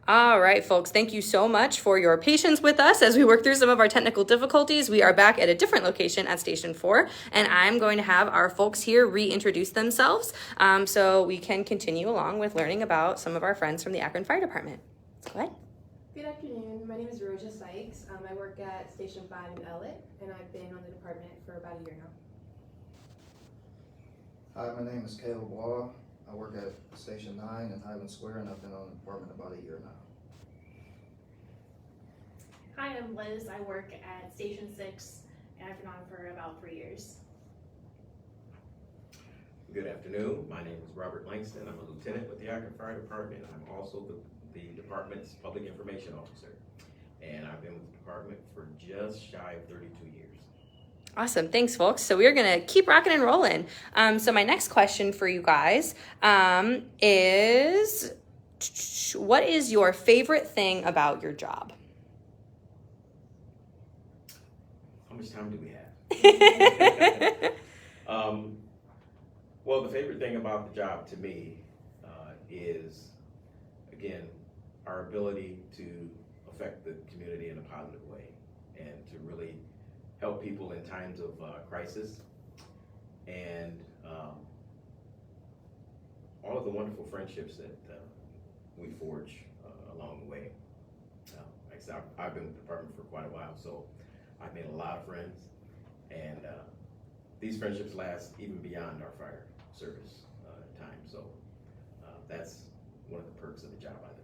All right, folks, thank you so much for your patience with us as we work through some of our technical difficulties. We are back at a different location at Station 4, and I'm going to have our folks here reintroduce themselves so we can continue along with learning about some of our friends from the Akron Fire Department. Go ahead. Good afternoon. My name is Roja Sykes. I work at Station 5 in Ellet, and I've been on the department for about a year now. Hi, my name is Caleb Law. I work at Station 9 in Highland Square, and I've been on the department about a year now. Hi, I'm Liz. I work at Station 6, and I've been on for about 3 years. Good afternoon. My name is Robert Langston. I'm a lieutenant with the Akron Fire Department. I'm also the department's public information officer. And I've been with the department for just shy of 32 years. Awesome. Thanks, folks. So we're going to keep rocking and rolling. So my next question for you guys is, what is your favorite thing about your job? How much time do we have? Well, the favorite thing about the job to me is, again, our ability to affect the community in a positive way and to really help people in times of crisis, and all of the wonderful friendships that we forge along the way. Like I said, I've been with the department for quite a while, so I've made a lot of friends, and these friendships last even beyond our fire service time. So that's one of the perks of the job, I think.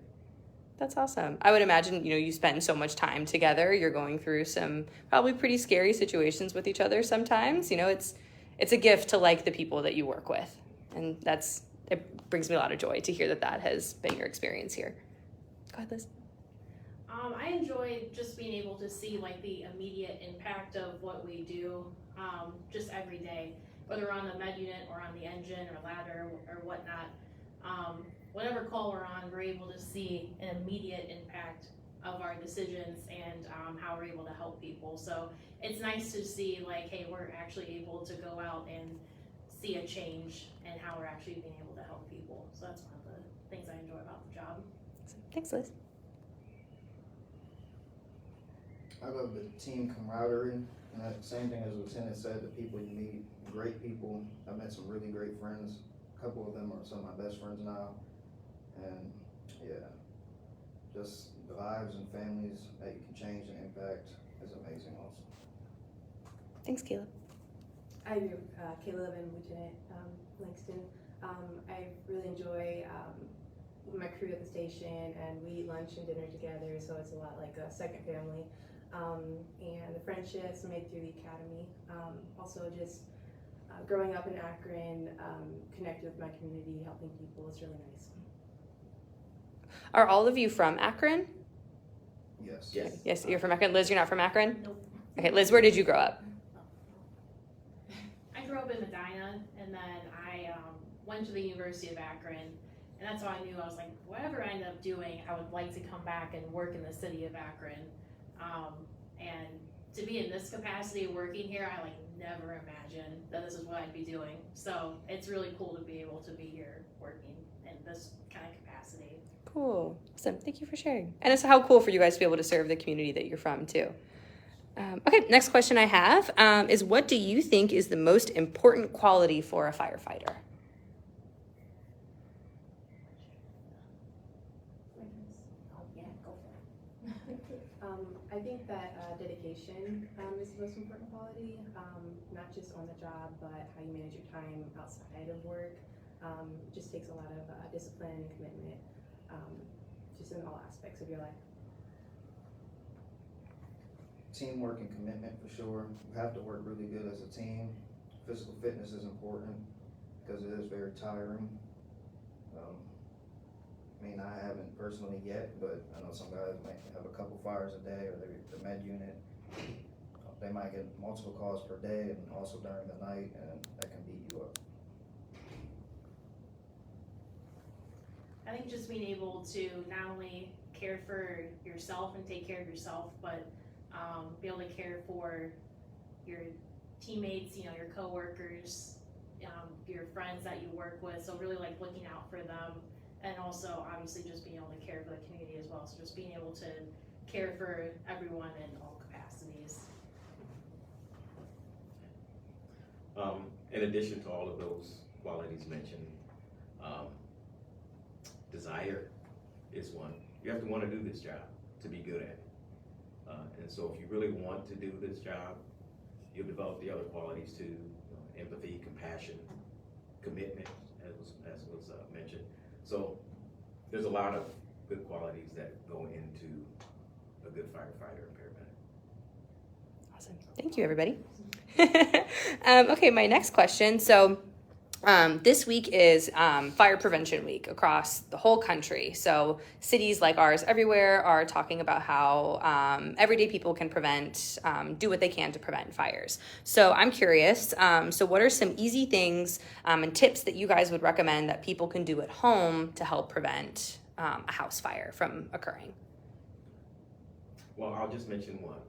That's awesome. I would imagine, you spend so much time together. You're going through some probably pretty scary situations with each other sometimes. It's a gift to like the people that you work with. And it brings me a lot of joy to hear that has been your experience here. Go ahead, Liz. I enjoy just being able to see like the immediate impact of what we do just every day, whether we're on the med unit or on the engine or ladder or whatnot. Whatever call we're on, we're able to see an immediate impact of our decisions and how we're able to help people. So it's nice to see like, hey, we're actually able to go out and see a change and how we're actually being able to help people. So that's one of the things I enjoy about the job. Thanks, Liz. I love the team camaraderie, and that same thing as the lieutenant said, the people you meet, great people. I met some really great friends. A couple of them are some of my best friends now. And yeah, just the lives and families that you can change and impact is amazing also. Thanks, Caleb. I agree with Caleb and Lieutenant Langston. I really enjoy my crew at the station, and we eat lunch and dinner together, so it's a lot like a second family. And the friendships made through the academy. Also just growing up in Akron, connected with my community, helping people is really nice. Are all of you from Akron? Yes. Yes, you're from Akron. Liz, you're not from Akron? Nope. Okay, Liz, where did you grow up? I grew up in Medina, and then I went to the University of Akron, and that's how I knew I was like, whatever I end up doing, I would like to come back and work in the city of Akron. And to be in this capacity working here, I never imagined that this is what I'd be doing. So it's really cool to be able to be here working in this kind of capacity. Cool. Awesome. Thank you for sharing. And it's how cool for you guys to be able to serve the community that you're from, too. Okay, next question I have is, what do you think is the most important quality for a firefighter? I think that dedication is the most important quality, not just on the job, but how you manage your time outside of work. It just takes a lot of discipline and commitment, just in all aspects of your life. Teamwork and commitment for sure. You have to work really good as a team. Physical fitness is important because it is very tiring. I haven't personally yet, but I know some guys might have a couple fires a day, or the med unit. They might get multiple calls per day and also during the night, and that can beat you up. I think just being able to not only care for yourself and take care of yourself, but be able to care for your teammates, your coworkers, your friends that you work with. So really looking out for them, and also obviously just being able to care care for the community as well. So just being able to care for everyone in all capacities. In addition to all of those qualities mentioned, desire is one. You have to want to do this job to be good at it. And so if you really want to do this job, you'll develop the other qualities too, empathy, compassion, commitment, as was mentioned. So there's a lot of good qualities that go into a good firefighter and paramedic. Awesome. Thank you, everybody. Okay, my next question. So this week is Fire Prevention Week across the whole country. So cities like ours everywhere are talking about how everyday people can do what they can to prevent fires. So I'm curious, so what are some easy things and tips that you guys would recommend that people can do at home to help prevent a house fire from occurring? Well, I'll just mention one.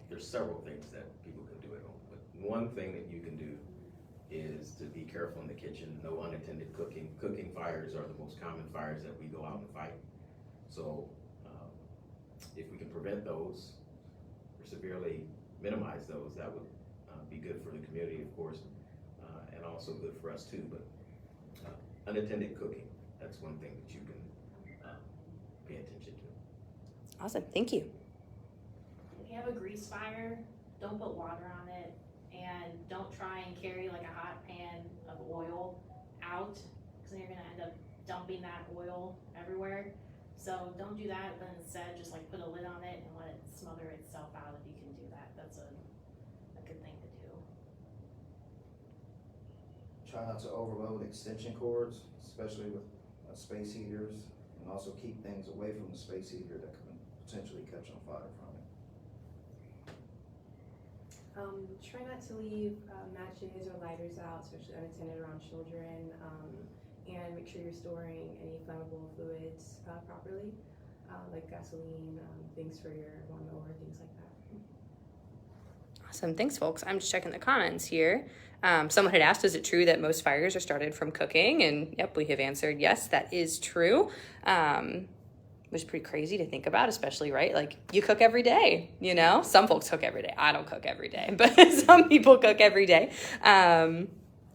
There's several things that people can do at home, but one thing that you can do is to be careful in the kitchen, no unattended cooking. Cooking fires are the most common fires that we go out and fight. So if we can prevent those or severely minimize those, that would be good for the community, of course, and also good for us too. But unattended cooking, that's one thing that you can pay attention to. Awesome, thank you. If you have a grease fire, don't put water on it, and don't try and carry like a hot pan of oil out, because then you're gonna end up dumping that oil everywhere. So don't do that, but instead just like put a lid on it and let it smother itself out if you can do that. That's a good thing to do. Try not to overload extension cords, especially with space heaters, and also keep things away from the space heater that could potentially catch on fire from it. Try not to leave matches or lighters out, especially unattended around children, and make sure you're storing any flammable fluids properly, like gasoline, things for your lawnmower, things like that. Awesome, thanks folks. I'm just checking the comments here. Someone had asked, is it true that most fires are started from cooking? And yep, we have answered yes, that is true. Which is pretty crazy to think about, especially, right? Like, you cook every day, you know? Some folks cook every day. I don't cook every day, but some people cook every day.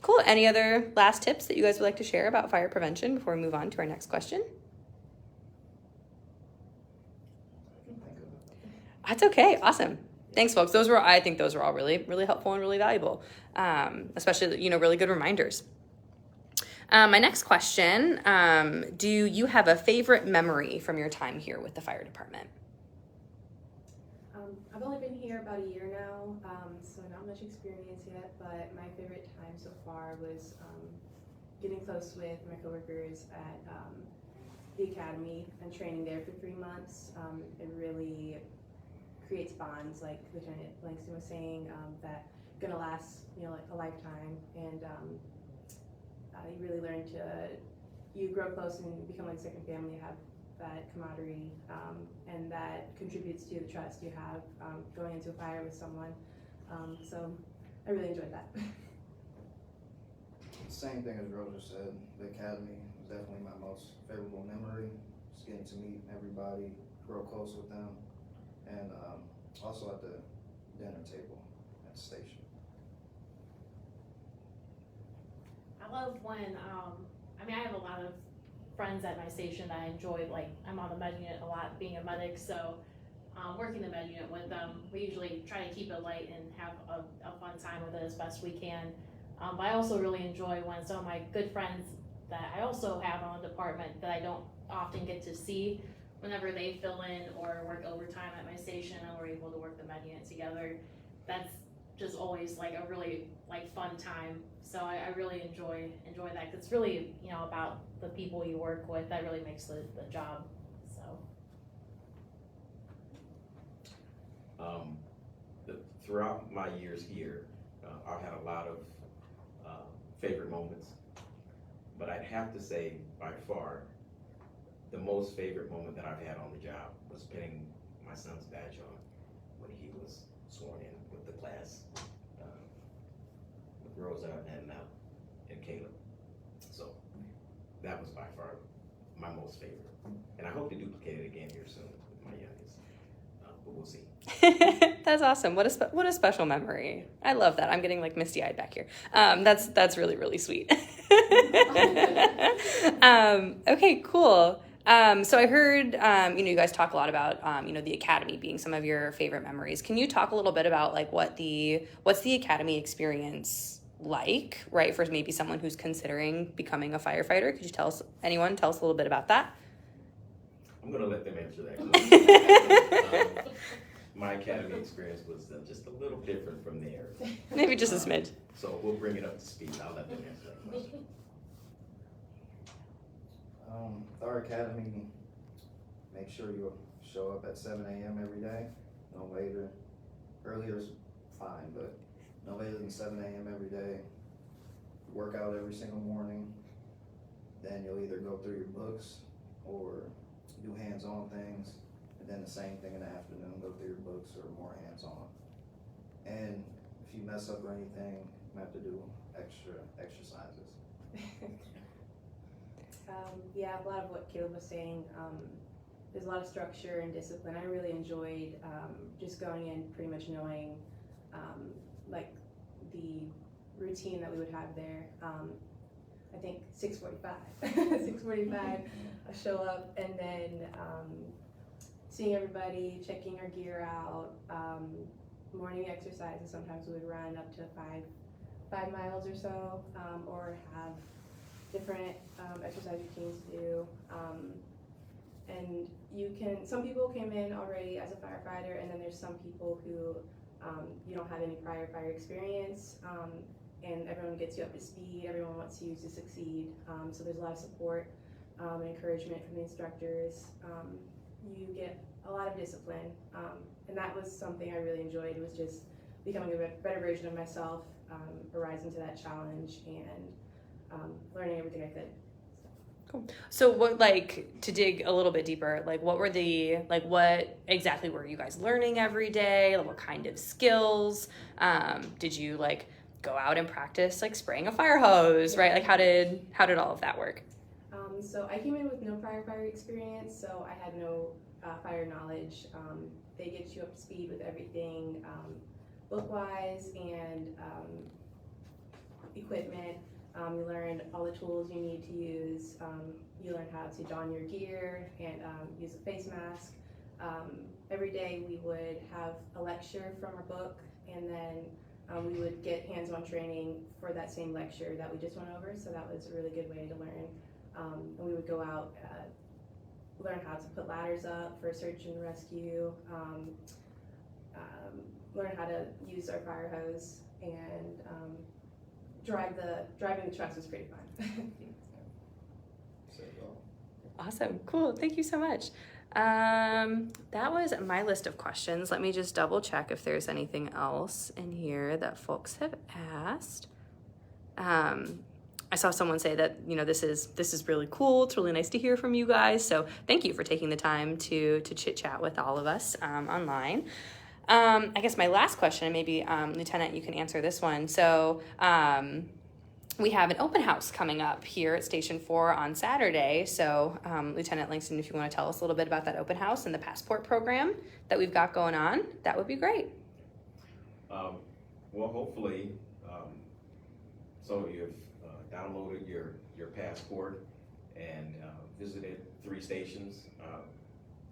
Cool. Any other last tips that you guys would like to share about fire prevention before we move on to our next question? That's okay. Awesome. Thanks, folks. I think those were all really, really helpful and really valuable, especially, really good reminders. My next question, do you have a favorite memory from your time here with the fire department? I've only been here about a year now, so not much experience yet, but my favorite time so far was getting close with my coworkers at the academy and training there for 3 months. It really creates bonds, like Lieutenant Langston was saying, that gonna last, like a lifetime, and you really learn you grow close and become like a second family, have that camaraderie, and that contributes to the trust you have going into a fire with someone. So I really enjoyed that. Same thing as Rosa said, the academy was definitely my most favorable memory. Just getting to meet everybody, grow close with them, and also at the dinner table at the station. I love when, I have a lot of friends at my station that I enjoy, like I'm on the med unit a lot being a medic, so working the med unit with them, we usually try to keep it light and have a fun time with it as best we can. But I also really enjoy when some of my good friends that I also have on the department that I don't often get to see, whenever they fill in or work overtime at my station and we're able to work the med unit together, that's just always like a really fun time. So I really enjoy that, 'cause it's really, about the people you work with that really makes the job. So throughout my years here, I've had a lot of favorite moments, but I'd have to say by far the most favorite moment that I've had on the job was pinning my son's badge on when he was sworn in with the class, with Rosa and Caleb. So that was by far my most favorite. and I hope to duplicate it again here soon with my youngest, but we'll see. That's awesome. What a special memory. I love that. I'm getting like misty eyed back here. That's really, really sweet. Okay, cool. So I heard, you guys talk a lot about, the academy being some of your favorite memories. Can you talk a little bit about like what's the academy experience like, right? For maybe someone who's considering becoming a firefighter. Could you tell us a little bit about that? I'm gonna let them answer that. My academy experience was just a little different from theirs. Maybe just a smidge. So we'll bring it up to speed. I'll let them answer that question. Our academy, make sure you show up at 7 a.m. every day, no later. Earlier is fine, but no later than 7 a.m. every day. Work out every single morning. Then you'll either go through your books or do hands-on things. And then the same thing in the afternoon, go through your books or more hands-on. And if you mess up or anything, you have to do extra exercises. Yeah, a lot of what Caleb was saying, there's a lot of structure and discipline. I really enjoyed just going in pretty much knowing like the routine that we would have there. I think 6:45, 6:45, I show up, and then seeing everybody, checking our gear out, morning exercises. Sometimes we would run up to five miles or so, or have different exercise routines to do. And some people came in already as a firefighter, and then there's some people who you don't have any prior fire experience, and everyone gets you up to speed, everyone wants you to succeed. So there's a lot of support and encouragement from the instructors. You get a lot of discipline, and that was something I really enjoyed. It was just becoming a better version of myself, arising to that challenge, and learning everything I could. Cool. So what, to dig a little bit deeper, what exactly were you guys learning every day? What kind of skills? Did you go out and practice spraying a fire hose, right? How did all of that work? So I came in with no prior fire experience, so I had no fire knowledge. They get you up to speed with everything, book-wise and equipment. You learn all the tools you need to use. You learn how to don your gear and use a face mask. Every day we would have a lecture from our book, and then we would get hands-on training for that same lecture that we just went over, so that was a really good way to learn. And we would go out, learn how to put ladders up for search and rescue, learn how to use our fire hose, and driving the trucks was pretty fun. Awesome. Cool. Thank you so much. That was my list of questions. Let me just double check if there's anything else in here that folks have asked. I saw someone say that, this is really cool. It's really nice to hear from you guys. So thank you for taking the time to chit chat with all of us online. I guess my last question, maybe Lieutenant, you can answer this one. So we have an open house coming up here at Station 4 on Saturday. So Lieutenant Langston, if you want to tell us a little bit about that open house and the passport program that we've got going on, that would be great. Well, hopefully some of you have downloaded your passport and visited 3 stations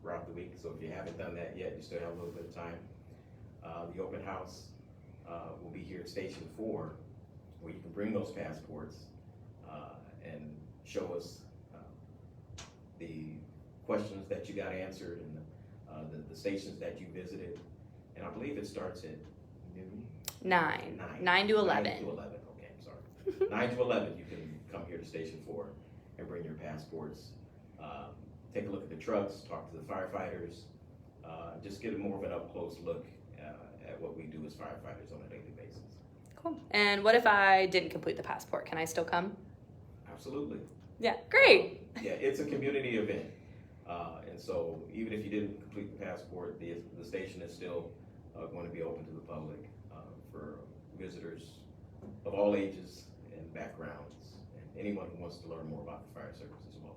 throughout the week. So if you haven't done that yet, you still have a little bit of time. The open house will be here at Station 4, where you can bring those passports and show us the questions that you got answered and the stations that you visited. And I believe it starts at noon? 9 to 11. 9 to 11, okay, I'm sorry. 9 to 11, you can come here to Station 4 and bring your passports. Take a look at the trucks, talk to the firefighters, just get more of an up-close look at what we do as firefighters on a daily basis. Cool. And what if I didn't complete the passport? Can I still come? Absolutely. Yeah, great. Yeah, it's a community event. And so even if you didn't complete the passport, the station is still going to be open to the public for visitors of all ages and backgrounds, and anyone who wants to learn more about the fire service as well.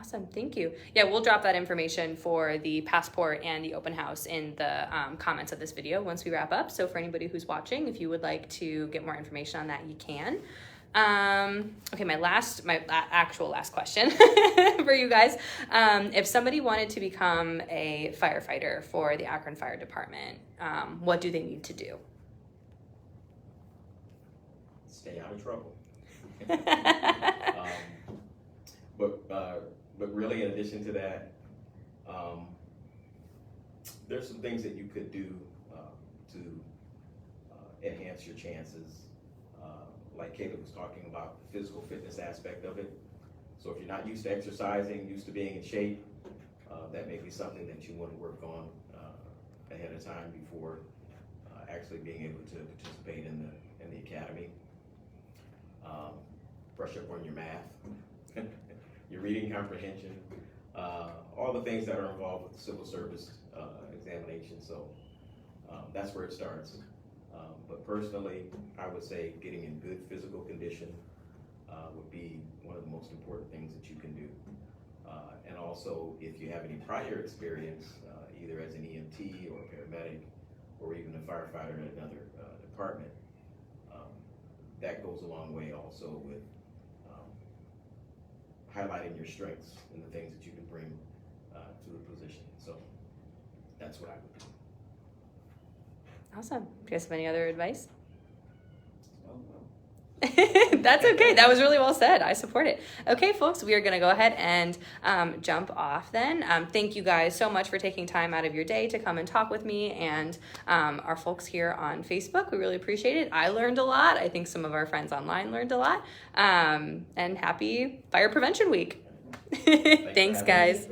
Awesome, thank you. Yeah, we'll drop that information for the passport and the open house in the comments of this video once we wrap up. So for anybody who's watching, if you would like to get more information on that, you can. Okay, my actual last question for you guys. If somebody wanted to become a firefighter for the Akron Fire Department, what do they need to do? Stay out of trouble. But really, in addition to that, there's some things that you could do to enhance your chances. Like Caleb was talking about, the physical fitness aspect of it. So if you're not used to exercising, used to being in shape, that may be something that you want to work on ahead of time before actually being able to participate in the academy. Brush up on your math, your reading comprehension, all the things that are involved with the civil service examination. So that's where it starts. But personally, I would say getting in good physical condition would be one of the most important things that you can do. And also, if you have any prior experience, either as an EMT or a paramedic, or even a firefighter in another department, that goes a long way also with highlighting your strengths and the things that you can bring to the position. So that's what I would do. Awesome. Do you guys have any other advice? That's okay. That was really well said. I support it. Okay, folks, we are going to go ahead and jump off then. Thank you guys so much for taking time out of your day to come and talk with me and our folks here on Facebook. We really appreciate it. I learned a lot. I think some of our friends online learned a lot. And happy Fire Prevention Week. Thanks, guys.